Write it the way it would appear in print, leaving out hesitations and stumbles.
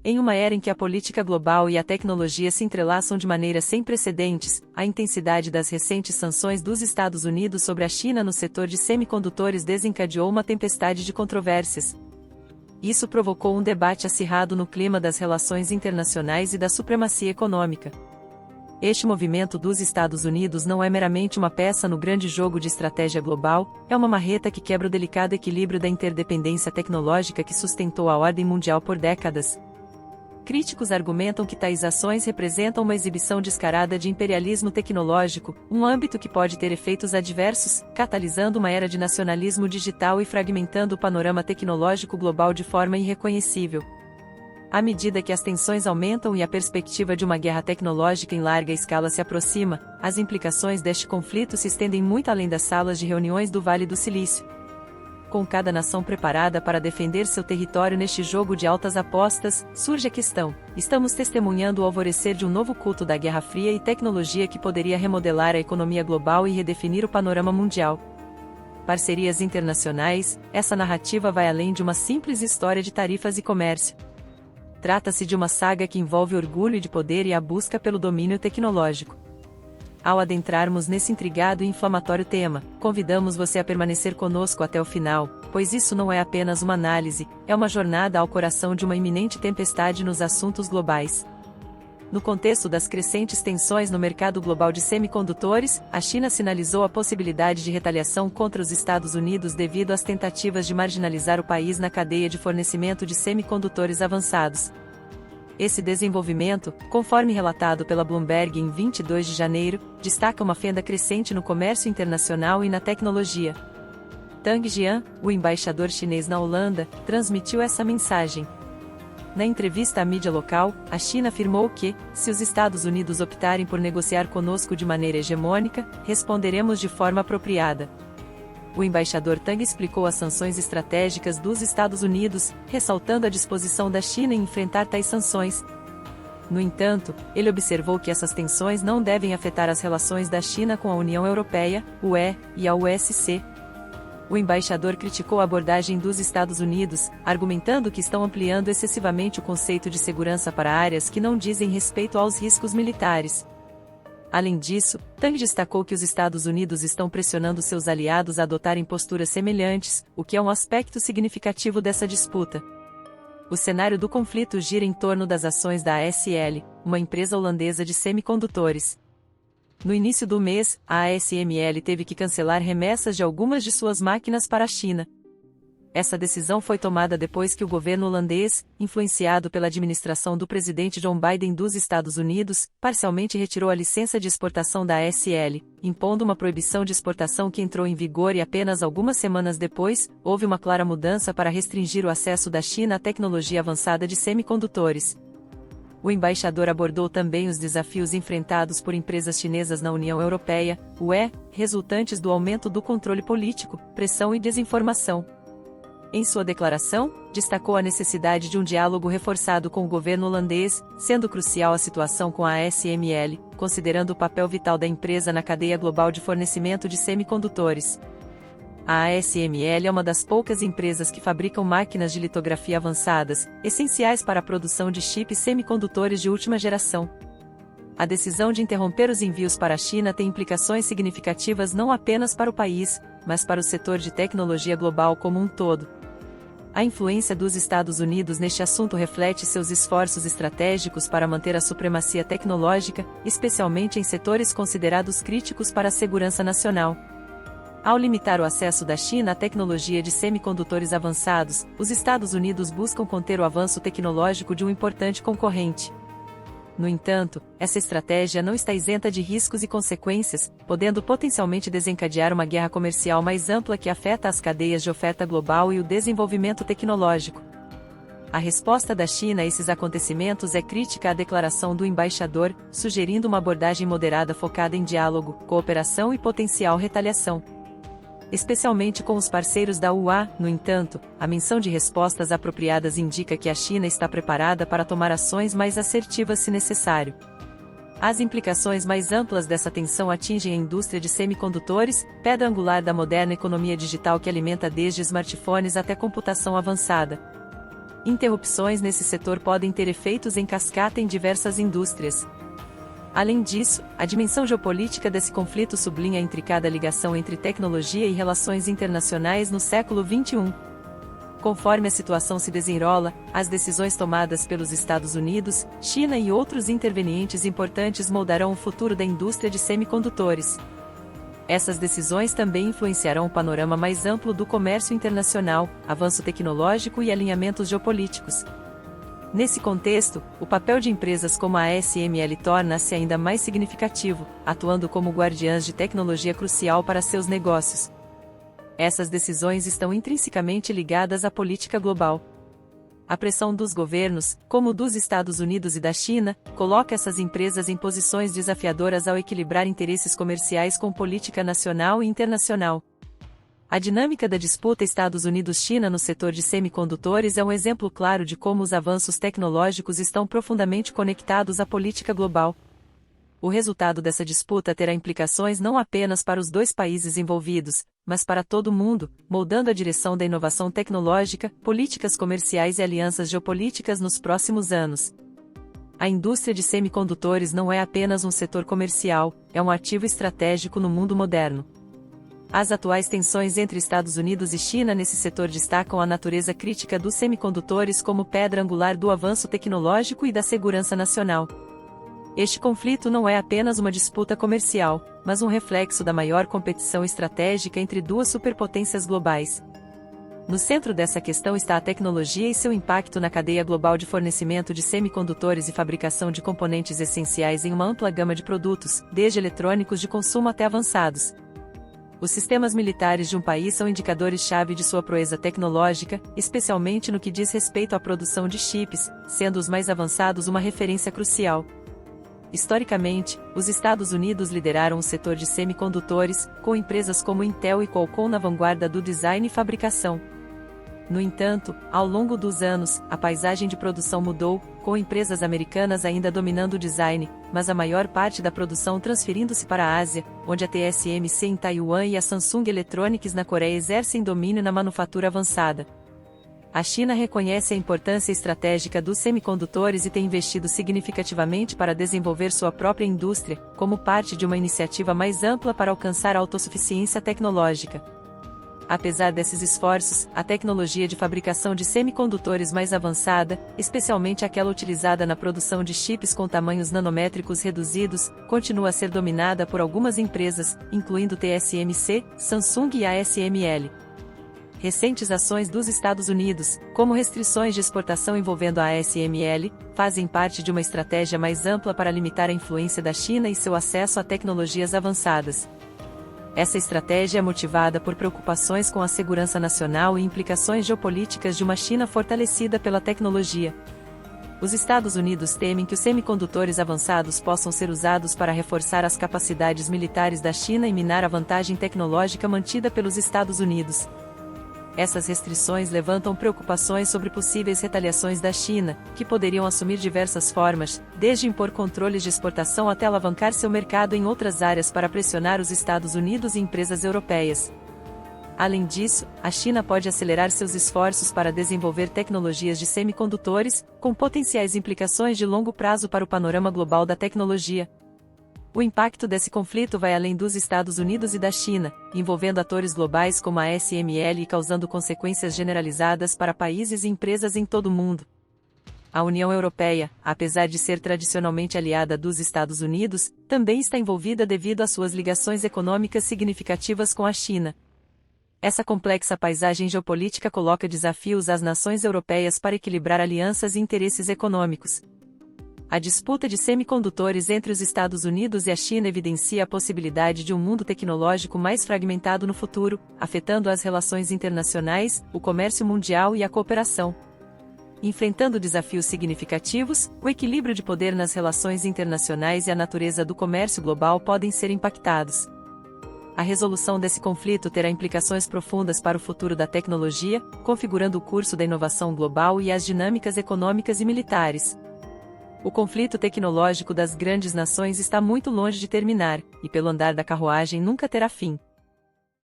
Em uma era em que a política global e a tecnologia se entrelaçam de maneira sem precedentes, a intensidade das recentes sanções dos Estados Unidos sobre a China no setor de semicondutores desencadeou uma tempestade de controvérsias. Isso provocou um debate acirrado no clima das relações internacionais e da supremacia econômica. Este movimento dos Estados Unidos não é meramente uma peça no grande jogo de estratégia global, é uma marreta que quebra o delicado equilíbrio da interdependência tecnológica que sustentou a ordem mundial por décadas. Críticos argumentam que tais ações representam uma exibição descarada de imperialismo tecnológico, um âmbito que pode ter efeitos adversos, catalisando uma era de nacionalismo digital e fragmentando o panorama tecnológico global de forma irreconhecível. À medida que as tensões aumentam e a perspectiva de uma guerra tecnológica em larga escala se aproxima, as implicações deste conflito se estendem muito além das salas de reuniões do Vale do Silício. Com cada nação preparada para defender seu território neste jogo de altas apostas, surge a questão: estamos testemunhando o alvorecer de um novo culto da Guerra Fria e tecnologia que poderia remodelar a economia global e redefinir o panorama mundial. Parcerias internacionais, essa narrativa vai além de uma simples história de tarifas e comércio. Trata-se de uma saga que envolve orgulho de poder e a busca pelo domínio tecnológico. Ao adentrarmos nesse intrigado e inflamatório tema, convidamos você a permanecer conosco até o final, pois isso não é apenas uma análise, é uma jornada ao coração de uma iminente tempestade nos assuntos globais. No contexto das crescentes tensões no mercado global de semicondutores, a China sinalizou a possibilidade de retaliação contra os Estados Unidos devido às tentativas de marginalizar o país na cadeia de fornecimento de semicondutores avançados. Esse desenvolvimento, conforme relatado pela Bloomberg em 22 de janeiro, destaca uma fenda crescente no comércio internacional e na tecnologia. Tang Jian, o embaixador chinês na Holanda, transmitiu essa mensagem. Na entrevista à mídia local, a China afirmou que, se os Estados Unidos optarem por negociar conosco de maneira hegemônica, responderemos de forma apropriada. O embaixador Tang explicou as sanções estratégicas dos Estados Unidos, ressaltando a disposição da China em enfrentar tais sanções. No entanto, ele observou que essas tensões não devem afetar as relações da China com a União Europeia, UE e a USC. O embaixador criticou a abordagem dos Estados Unidos, argumentando que estão ampliando excessivamente o conceito de segurança para áreas que não dizem respeito aos riscos militares. Além disso, Tang destacou que os Estados Unidos estão pressionando seus aliados a adotarem posturas semelhantes, o que é um aspecto significativo dessa disputa. O cenário do conflito gira em torno das ações da ASL, uma empresa holandesa de semicondutores. No início do mês, a ASML teve que cancelar remessas de algumas de suas máquinas para a China. Essa decisão foi tomada depois que o governo holandês, influenciado pela administração do presidente Joe Biden dos Estados Unidos, parcialmente retirou a licença de exportação da ASL, impondo uma proibição de exportação que entrou em vigor e apenas algumas semanas depois, houve uma clara mudança para restringir o acesso da China à tecnologia avançada de semicondutores. O embaixador abordou também os desafios enfrentados por empresas chinesas na União Europeia, UE, resultantes do aumento do controle político, pressão e desinformação. Em sua declaração, destacou a necessidade de um diálogo reforçado com o governo holandês, sendo crucial a situação com a ASML, considerando o papel vital da empresa na cadeia global de fornecimento de semicondutores. A ASML é uma das poucas empresas que fabricam máquinas de litografia avançadas, essenciais para a produção de chips semicondutores de última geração. A decisão de interromper os envios para a China tem implicações significativas não apenas para o país, mas para o setor de tecnologia global como um todo. A influência dos Estados Unidos neste assunto reflete seus esforços estratégicos para manter a supremacia tecnológica, especialmente em setores considerados críticos para a segurança nacional. Ao limitar o acesso da China à tecnologia de semicondutores avançados, os Estados Unidos buscam conter o avanço tecnológico de um importante concorrente. No entanto, essa estratégia não está isenta de riscos e consequências, podendo potencialmente desencadear uma guerra comercial mais ampla que afeta as cadeias de oferta global e o desenvolvimento tecnológico. A resposta da China a esses acontecimentos é crítica à declaração do embaixador, sugerindo uma abordagem moderada focada em diálogo, cooperação e potencial retaliação. Especialmente com os parceiros da UA, no entanto, a menção de respostas apropriadas indica que a China está preparada para tomar ações mais assertivas se necessário. As implicações mais amplas dessa tensão atingem a indústria de semicondutores, pedra angular da moderna economia digital que alimenta desde smartphones até computação avançada. Interrupções nesse setor podem ter efeitos em cascata em diversas indústrias. Além disso, a dimensão geopolítica desse conflito sublinha a intricada ligação entre tecnologia e relações internacionais no século XXI. Conforme a situação se desenrola, as decisões tomadas pelos Estados Unidos, China e outros intervenientes importantes moldarão o futuro da indústria de semicondutores. Essas decisões também influenciarão o panorama mais amplo do comércio internacional, avanço tecnológico e alinhamentos geopolíticos. Nesse contexto, o papel de empresas como a ASML torna-se ainda mais significativo, atuando como guardiãs de tecnologia crucial para seus negócios. Essas decisões estão intrinsecamente ligadas à política global. A pressão dos governos, como o dos Estados Unidos e da China, coloca essas empresas em posições desafiadoras ao equilibrar interesses comerciais com política nacional e internacional. A dinâmica da disputa Estados Unidos-China no setor de semicondutores é um exemplo claro de como os avanços tecnológicos estão profundamente conectados à política global. O resultado dessa disputa terá implicações não apenas para os dois países envolvidos, mas para todo o mundo, moldando a direção da inovação tecnológica, políticas comerciais e alianças geopolíticas nos próximos anos. A indústria de semicondutores não é apenas um setor comercial, é um ativo estratégico no mundo moderno. As atuais tensões entre Estados Unidos e China nesse setor destacam a natureza crítica dos semicondutores como pedra angular do avanço tecnológico e da segurança nacional. Este conflito não é apenas uma disputa comercial, mas um reflexo da maior competição estratégica entre duas superpotências globais. No centro dessa questão está a tecnologia e seu impacto na cadeia global de fornecimento de semicondutores e fabricação de componentes essenciais em uma ampla gama de produtos, desde eletrônicos de consumo até avançados. Os sistemas militares de um país são indicadores-chave de sua proeza tecnológica, especialmente no que diz respeito à produção de chips, sendo os mais avançados uma referência crucial. Historicamente, os Estados Unidos lideraram o setor de semicondutores, com empresas como Intel e Qualcomm na vanguarda do design e fabricação. No entanto, ao longo dos anos, a paisagem de produção mudou, com empresas americanas ainda dominando o design, mas a maior parte da produção transferindo-se para a Ásia, onde a TSMC em Taiwan e a Samsung Electronics na Coreia exercem domínio na manufatura avançada. A China reconhece a importância estratégica dos semicondutores e tem investido significativamente para desenvolver sua própria indústria, como parte de uma iniciativa mais ampla para alcançar a autossuficiência tecnológica. Apesar desses esforços, a tecnologia de fabricação de semicondutores mais avançada, especialmente aquela utilizada na produção de chips com tamanhos nanométricos reduzidos, continua a ser dominada por algumas empresas, incluindo TSMC, Samsung e ASML. Recentes ações dos Estados Unidos, como restrições de exportação envolvendo a ASML, fazem parte de uma estratégia mais ampla para limitar a influência da China e seu acesso a tecnologias avançadas. Essa estratégia é motivada por preocupações com a segurança nacional e implicações geopolíticas de uma China fortalecida pela tecnologia. Os Estados Unidos temem que os semicondutores avançados possam ser usados para reforçar as capacidades militares da China e minar a vantagem tecnológica mantida pelos Estados Unidos. Essas restrições levantam preocupações sobre possíveis retaliações da China, que poderiam assumir diversas formas, desde impor controles de exportação até alavancar seu mercado em outras áreas para pressionar os Estados Unidos e empresas europeias. Além disso, a China pode acelerar seus esforços para desenvolver tecnologias de semicondutores, com potenciais implicações de longo prazo para o panorama global da tecnologia. O impacto desse conflito vai além dos Estados Unidos e da China, envolvendo atores globais como a ASML e causando consequências generalizadas para países e empresas em todo o mundo. A União Europeia, apesar de ser tradicionalmente aliada dos Estados Unidos, também está envolvida devido às suas ligações econômicas significativas com a China. Essa complexa paisagem geopolítica coloca desafios às nações europeias para equilibrar alianças e interesses econômicos. A disputa de semicondutores entre os Estados Unidos e a China evidencia a possibilidade de um mundo tecnológico mais fragmentado no futuro, afetando as relações internacionais, o comércio mundial e a cooperação. Enfrentando desafios significativos, o equilíbrio de poder nas relações internacionais e a natureza do comércio global podem ser impactados. A resolução desse conflito terá implicações profundas para o futuro da tecnologia, configurando o curso da inovação global e as dinâmicas econômicas e militares. O conflito tecnológico das grandes nações está muito longe de terminar, e pelo andar da carruagem nunca terá fim.